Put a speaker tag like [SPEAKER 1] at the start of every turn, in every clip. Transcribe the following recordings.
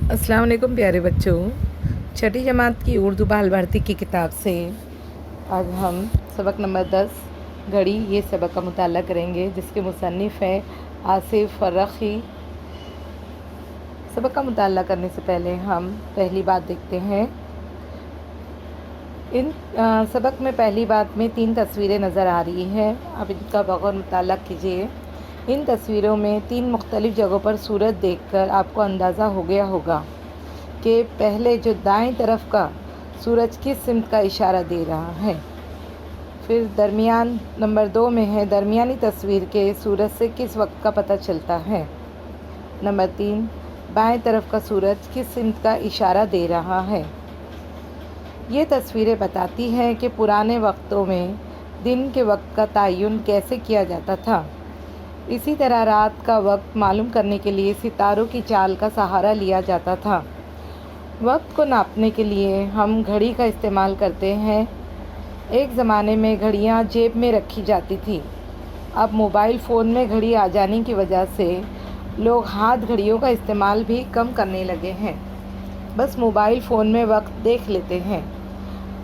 [SPEAKER 1] अस्सलाम वालेकुम प्यारे बच्चों। छठी जमात की उर्दू बाल भारती की किताब से आज हम सबक नंबर 10 घड़ी ये सबक का मुताला करेंगे, जिसके मुसन्निफ़ है आसिफ फ़र्रख़ी। सबक का मुताला करने से पहले हम पहली बात देखते हैं। इन सबक में पहली बात में 3 तस्वीरें नज़र आ रही हैं। आप इनका बग़ौर मुताला कीजिए। इन तस्वीरों में 3 मुख्तलिफ़ जगहों पर सूरज देखकर आपको अंदाज़ा हो गया होगा कि पहले जो दाएं तरफ का सूरज किस सिमत का इशारा दे रहा है। फिर दरमियान नंबर 2 में है दरमियानी तस्वीर के सूरज से किस वक्त का पता चलता है। नंबर 3 बाएं तरफ का सूरज किस सिमत का इशारा दे रहा है। ये तस्वीरें बताती हैं कि पुराने वक्तों में दिन के वक्त का तयन कैसे किया जाता था। इसी तरह रात का वक्त मालूम करने के लिए सितारों की चाल का सहारा लिया जाता था। वक्त को नापने के लिए हम घड़ी का इस्तेमाल करते हैं। एक ज़माने में घड़ियाँ जेब में रखी जाती थी। अब मोबाइल फ़ोन में घड़ी आ जाने की वजह से लोग हाथ घड़ियों का इस्तेमाल भी कम करने लगे हैं। बस मोबाइल फ़ोन में वक्त देख लेते हैं।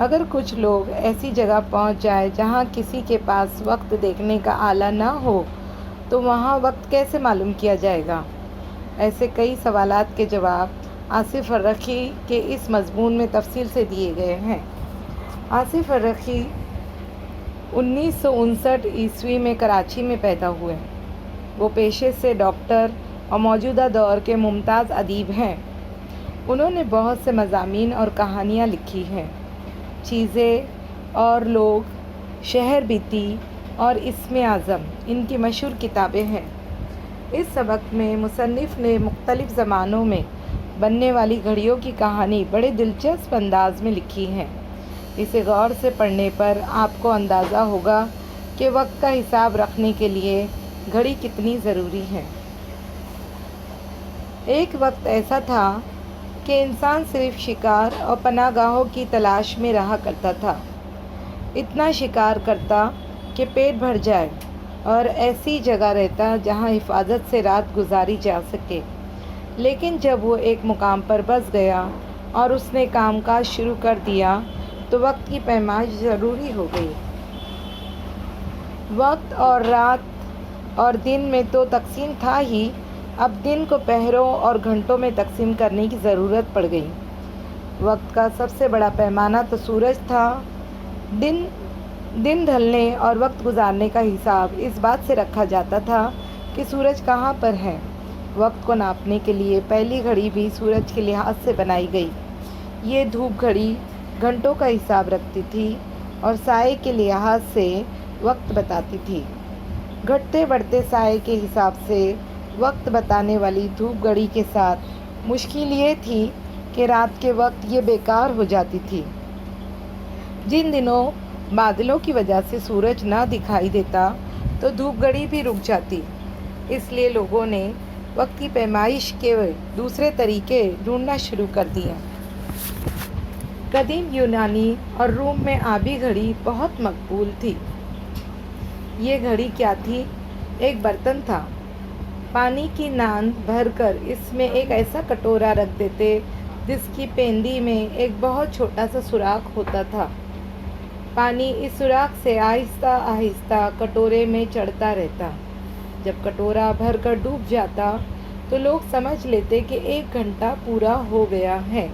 [SPEAKER 1] अगर कुछ लोग ऐसी जगह पहुंच जाए जहां किसी के पास वक्त देखने का आला ना हो, तो वहाँ वक्त कैसे मालूम किया जाएगा। ऐसे कई सवालात के जवाब आसिफ फ़र्रख़ी के इस मज़मून में तफसील से दिए गए हैं। आसिफ फ़र्रख़ी 1959 ईस्वी में कराची में पैदा हुए। वो पेशे से डॉक्टर और मौजूदा दौर के मुमताज़ अदीब हैं। उन्होंने बहुत से मज़ामीन और कहानियाँ लिखी हैं। चीज़ें और लोग, शहर बीती और इस्म आज़म इनकी मशहूर किताबें हैं। इस सबक में मुसन्निफ़ ने मुख्तलिफ़ ज़मानों में बनने वाली घड़ियों की कहानी बड़े दिलचस्प अंदाज में लिखी है। इसे गौर से पढ़ने पर आपको अंदाज़ा होगा कि वक्त का हिसाब रखने के लिए घड़ी कितनी ज़रूरी है। एक वक्त ऐसा था कि इंसान सिर्फ़ शिकार और पनाहगाहों की तलाश में रहा करता था। इतना शिकार करता कि पेट भर जाए और ऐसी जगह रहता जहां हिफाजत से रात गुजारी जा सके। लेकिन जब वो एक मुकाम पर बस गया और उसने कामकाज शुरू कर दिया, तो वक्त की पैमाइश ज़रूरी हो गई। वक्त और रात और दिन में तो तकसीम था ही, अब दिन को पहरों और घंटों में तकसीम करने की ज़रूरत पड़ गई। वक्त का सबसे बड़ा पैमाना तो सूरज था। दिन ढलने और वक्त गुजारने का हिसाब इस बात से रखा जाता था कि सूरज कहाँ पर है। वक्त को नापने के लिए पहली घड़ी भी सूरज के लिहाज से बनाई गई। ये धूप घड़ी घंटों का हिसाब रखती थी और साए के लिहाज से वक्त बताती थी। घटते बढ़ते साए के हिसाब से वक्त बताने वाली धूप घड़ी के साथ मुश्किल ये थी कि रात के वक्त ये बेकार हो जाती थी। जिन दिनों बादलों की वजह से सूरज ना दिखाई देता, तो धूप घड़ी भी रुक जाती। इसलिए लोगों ने वक्त की पैमाइश के दूसरे तरीके ढूंढना शुरू कर दिए। कदीम यूनानी और रोम में आबी घड़ी बहुत मकबूल थी। ये घड़ी क्या थी? एक बर्तन था। पानी की नांद भरकर इसमें एक ऐसा कटोरा रख देते जिसकी पेंदी में एक बहुत छोटा सा सुराख होता था। पानी इस सुराख से आहिस्ता आहिस्ता कटोरे में चढ़ता रहता। जब कटोरा भरकर डूब जाता, तो लोग समझ लेते कि 1 घंटा पूरा हो गया है।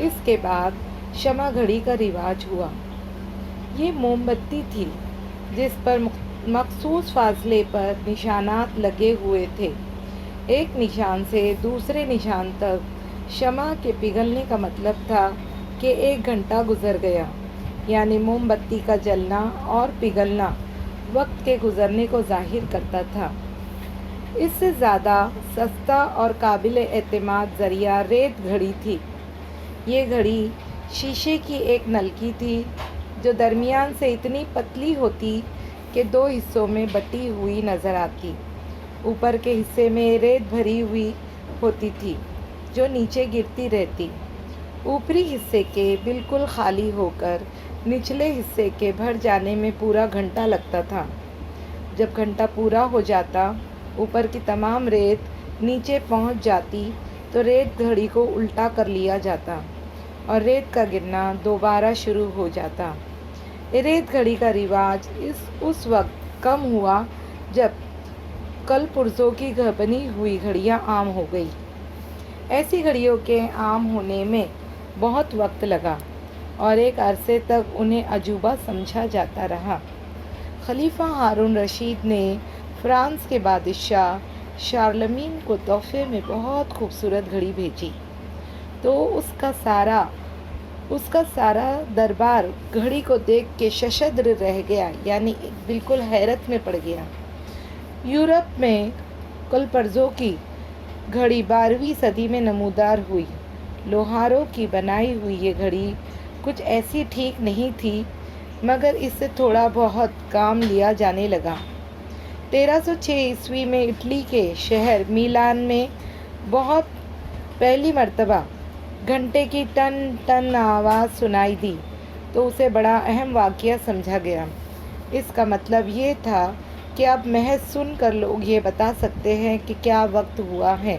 [SPEAKER 1] इसके बाद शमा घड़ी का रिवाज हुआ। ये मोमबत्ती थी जिस पर मखसूस फासले पर निशानात लगे हुए थे। एक निशान से दूसरे निशान तक शमा के पिघलने का मतलब था कि 1 घंटा गुजर गया। यानी मोमबत्ती का जलना और पिघलना वक्त के गुजरने को जाहिर करता था। इससे ज़्यादा सस्ता और काबिल एतमाद ज़रिया रेत घड़ी थी। ये घड़ी शीशे की एक नलकी थी जो दरमियान से इतनी पतली होती कि 2 हिस्सों में बटी हुई नज़र आती। ऊपर के हिस्से में रेत भरी हुई होती थी जो नीचे गिरती रहती। ऊपरी हिस्से के बिल्कुल खाली होकर निचले हिस्से के भर जाने में पूरा घंटा लगता था। जब घंटा पूरा हो जाता, ऊपर की तमाम रेत नीचे पहुंच जाती تو ریت گھڑی کو الٹا کر لیا جاتا اور ریت کا گرنا دوبارہ شروع ہو جاتا۔ ریت گھڑی کا رواج اس وقت کم ہوا جب کل پرزوں کی بنی ہوئی گھڑیاں عام ہو گئی۔ ایسی گھڑیوں کے عام ہونے میں بہت وقت لگا اور ایک عرصے تک انہیں عجوبہ سمجھا جاتا رہا۔ خلیفہ ہارون رشید نے فرانس کے بادشاہ شارلمین کو تحفے میں بہت خوبصورت گھڑی بھیجی تو اس کا سارا دربار گھڑی کو دیکھ کے ششدر رہ گیا، یعنی بالکل حیرت میں پڑ گیا۔ یورپ میں کلپرزوں کی گھڑی 12ویں صدی میں نمودار ہوئی۔ لوہاروں کی بنائی ہوئی یہ گھڑی کچھ ایسی ٹھیک نہیں تھی، مگر اس سے تھوڑا بہت کام لیا جانے لگا۔ 1306 عیسوی میں اٹلی کے شہر میلان میں بہت پہلی مرتبہ گھنٹے کی ٹن ٹن آواز سنائی دی تو اسے بڑا اہم واقعہ سمجھا گیا۔ اس کا مطلب یہ تھا کہ اب محض سن کر لوگ یہ بتا سکتے ہیں کہ کیا وقت ہوا ہے۔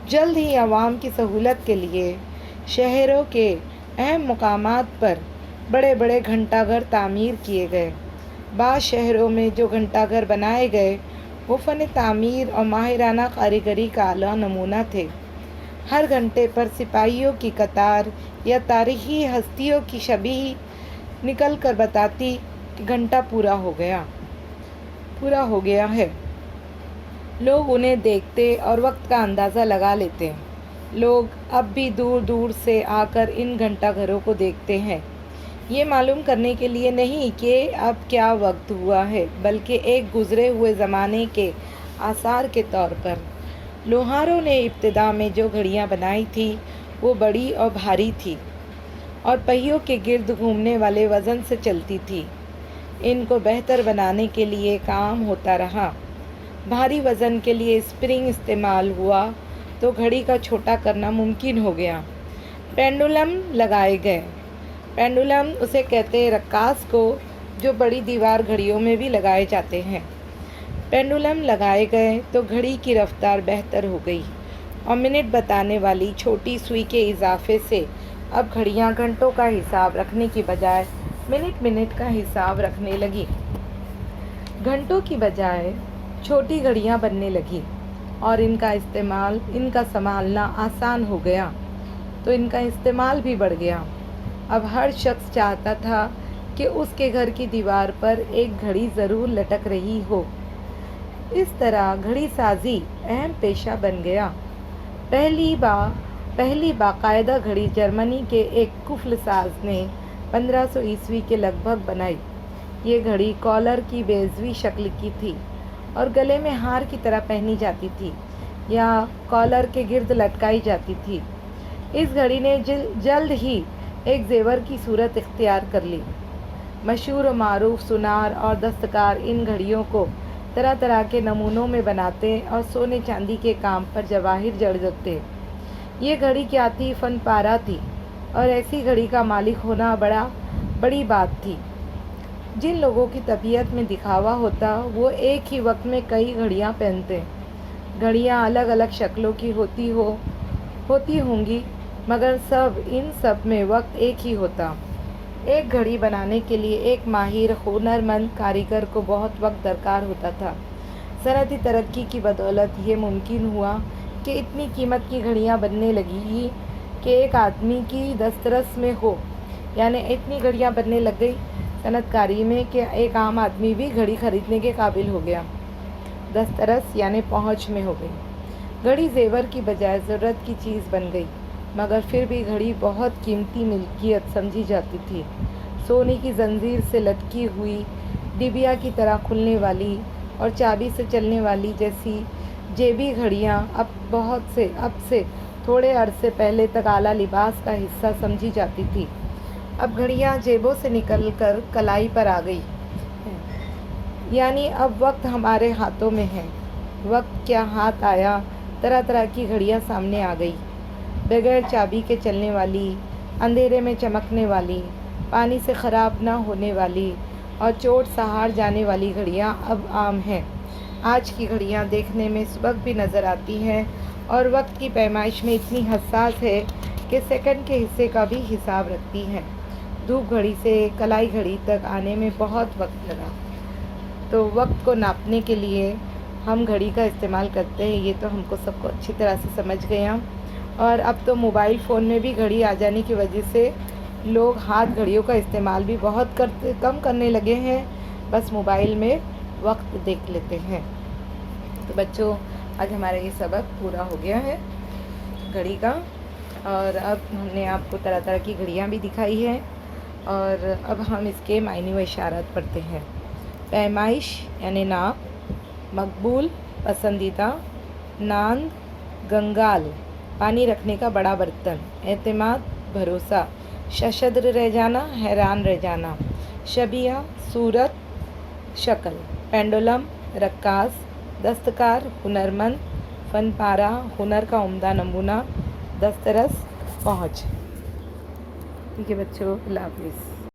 [SPEAKER 1] جلد ہی عوام کی سہولت کے لیے شہروں کے اہم مقامات پر بڑے بڑے گھنٹہ گھر تعمیر کیے گئے۔ بعض شہروں میں جو گھنٹہ گھر بنائے گئے وہ فن تعمیر اور ماہرانہ کاریگری کا اعلیٰ نمونہ تھے۔ ہر گھنٹے پر سپاہیوں کی قطار یا تاریخی ہستیوں کی شبیہ نکل کر بتاتی کہ گھنٹہ پورا ہو گیا ہے۔ لوگ انہیں دیکھتے اور وقت کا اندازہ لگا لیتے۔ لوگ اب بھی دور دور سے آ کر ان گھنٹہ گھروں کو دیکھتے ہیں، یہ معلوم کرنے کے لیے نہیں کہ اب کیا وقت ہوا ہے، بلکہ ایک گزرے ہوئے زمانے کے آثار کے طور پر۔ لوہاروں نے ابتدا میں جو گھڑیاں بنائی تھیں وہ بڑی اور بھاری تھی اور پہیوں کے گرد گھومنے والے وزن سے چلتی تھی۔ ان کو بہتر بنانے کے لیے کام ہوتا رہا۔ بھاری وزن کے لیے اسپرنگ استعمال ہوا تو گھڑی کا چھوٹا کرنا ممکن ہو گیا۔ پینڈولم لگائے گئے۔ پینڈولم اسے کہتے ہیں رکاز کو، جو بڑی دیوار گھڑیوں میں بھی لگائے جاتے ہیں۔ پینڈولم لگائے گئے تو گھڑی کی رفتار بہتر ہو گئی اور منٹ بتانے والی چھوٹی سوئی کے اضافے سے اب گھڑیاں گھنٹوں کا حساب رکھنے کی بجائے منٹ کا حساب رکھنے لگی۔ گھنٹوں کی بجائے چھوٹی گھڑیاں بننے لگی اور ان کا سنبھالنا آسان ہو گیا تو ان کا استعمال بھی بڑھ گیا۔ اب ہر شخص چاہتا تھا کہ اس کے گھر کی دیوار پر ایک گھڑی ضرور لٹک رہی ہو۔ اس طرح گھڑی سازی اہم پیشہ بن گیا۔ پہلی باقاعدہ گھڑی جرمنی کے ایک قفل ساز نے 1500 عیسوی کے لگ بھگ بنائی۔ یہ گھڑی کالر کی بیضوی شکل کی تھی اور گلے میں ہار کی طرح پہنی جاتی تھی یا کالر کے گرد لٹکائی جاتی تھی۔ اس گھڑی نے جلد ہی ایک زیور کی صورت اختیار کر لی۔ مشہور و معروف سونار اور دستکار ان گھڑیوں کو طرح طرح کے نمونوں میں بناتے اور سونے چاندی کے کام پر جواہر جڑ دیتے۔ یہ گھڑی کیا تھی؟ فن پارہ تھی، اور ایسی گھڑی کا مالک ہونا بڑی بات تھی۔ جن لوگوں کی طبیعت میں دکھاوا ہوتا وہ ایک ہی وقت میں کئی گھڑیاں پہنتے۔ گھڑیاں الگ الگ شکلوں کی ہوتی ہوں گی، مگر ان سب میں وقت ایک ہی ہوتا۔ ایک گھڑی بنانے کے لیے ایک ماہر ہنرمند کاریگر کو بہت وقت درکار ہوتا تھا۔ صنعتی ترقی کی بدولت یہ ممکن ہوا کہ اتنی قیمت کی گھڑیاں بننے لگیں کہ ایک آدمی کی دسترس میں ہو، یعنی اتنی گھڑیاں بننے لگ گئی صنعت کاری میں کہ ایک عام آدمی بھی گھڑی خریدنے کے قابل ہو گیا، دسترس یعنی پہنچ میں ہو گئی۔ گھڑی زیور کی بجائے ضرورت کی چیز بن گئی، مگر پھر بھی گھڑی بہت قیمتی ملکیت سمجھی جاتی تھی۔ سونے کی زنجیر سے لٹکی ہوئی، ڈبیا کی طرح کھلنے والی اور چابی سے چلنے والی جیسی جیبی گھڑیاں اب سے تھوڑے عرصے پہلے تک اعلیٰ لباس کا حصہ سمجھی جاتی تھی۔ اب گھڑیاں جیبوں سے نکل کر کلائی پر آ گئی ہیں، یعنی اب وقت ہمارے ہاتھوں میں ہے۔ وقت کیا ہاتھ آیا، طرح طرح کی گھڑیاں سامنے آ گئی، بغیر چابی کے چلنے والی، اندھیرے میں چمکنے والی، پانی سے خراب نہ ہونے والی اور چوٹ سہار جانے والی گھڑیاں اب عام ہیں۔ آج کی گھڑیاں دیکھنے میں سبک بھی نظر آتی ہیں और वक्त की पैमाइश में इतनी हसास है कि सेकंड के हिस्से का भी हिसाब रखती है। धूप घड़ी से कलाई घड़ी तक आने में बहुत वक्त लगा। तो वक्त को नापने के लिए हम घड़ी का इस्तेमाल करते हैं, ये तो हमको सबको अच्छी तरह से समझ गया। और अब तो मोबाइल फ़ोन में भी घड़ी आ जाने की वजह से लोग हाथ घड़ियों का इस्तेमाल भी बहुत कम करने लगे हैं, बस मोबाइल में वक्त देख लेते हैं। तो बच्चों, आज हमारा ये सबक पूरा हो गया है घड़ी का, और अब हमने आपको तरह तरह की घड़ियाँ भी दिखाई हैं। और अब हम इसके मायने व इशारात पढ़ते हैं। पैमाइश यानी नाप, मकबूल पसंदीदा, नांद गंगाल पानी रखने का बड़ा बर्तन, एतमाद भरोसा, शशद्र रह जाना हैरान रह जाना, शबिया सूरत शक्ल, पेंडुलम रक्कास, दस्तकार हुनरमंद, फनपारा हुनर का उम्दा नमूना, दस्तरस पहुँच। ठीक है बच्चों, अल्लाह हाफिज़।